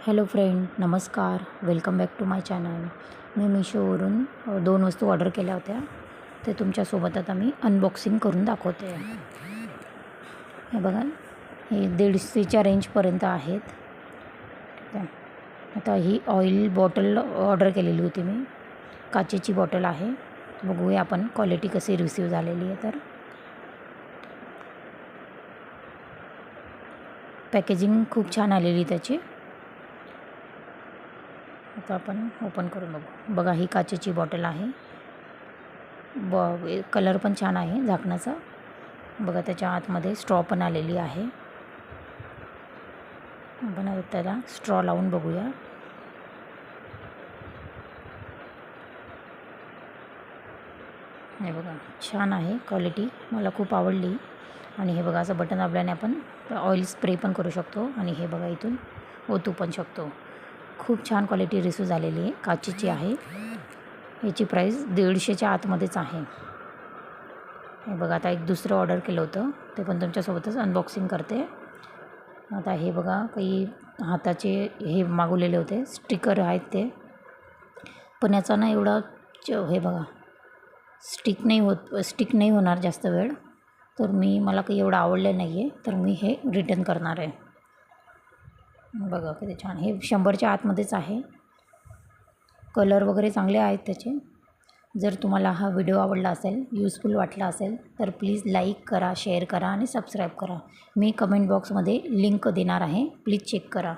Hello friend, नमस्कार. Welcome back to my channel. मी मिशोवरून 2 वस्तू ऑर्डर केल्या होत्या. ते तुमच्यासोबत आता मी अनबॉक्सिंग करून दाखवते. हे बघा, हे 150च्या रेंजपर्यंत आहेत. आता ही ऑइल बॉटल ऑर्डर केलेली होती मी. काचेची बॉटल आहे. बघूया आपण क्वालिटी कशी रिसीव झालेली आहे. तर पॅकेजिंग खूप छान आलेली त्याची. आता आपण ओपन करून बघू. बघा, ही काचेची बॉटल आहे. कलर पण छान आहे झाकणाचा. बघा, त्याच्या आतमध्ये स्ट्रॉ पण आलेली आहे. आपण त्याला स्ट्रॉ लावून बघूया. हे बघा, छान आहे क्वालिटी. मला खूप आवडली. आणि हे बघा, असं बटन दाबल्याने आपण ऑइल स्प्रे पण करू शकतो. आणि हे बघा, इथून ओतू पण शकतो. खूप छान क्वालिटी रिसीव झालेली आहे. काचेची आहे. याची प्राईस 150च्या आतमध्येच आहे. हे बघा, आता एक दुसरं ऑर्डर केलं होतं, ते पण तुमच्यासोबतच अनबॉक्सिंग करते. आता हे बघा, काही हाताचे हे मागवलेले होते, स्टिकर आहेत ते. पण याचा ना एवढा हे बघा, स्टिक नाही होणार जास्त वेळ. तर मला काही एवढं आवडलं नाही आहे, तर मी हे रिटर्न करणार आहे. बघा किती छान. हे 100च्या आतमध्येच आहे. कलर वगैरे चांगले आहेत त्याचे. जर तुम्हाला हा व्हिडिओ आवडला असेल, यूजफुल वाटला असेल, तर प्लीज लाईक करा, शेअर करा आणि सबस्क्राईब करा. मी कमेंट बॉक्समध्ये लिंक देणार आहे. प्लीज चेक करा.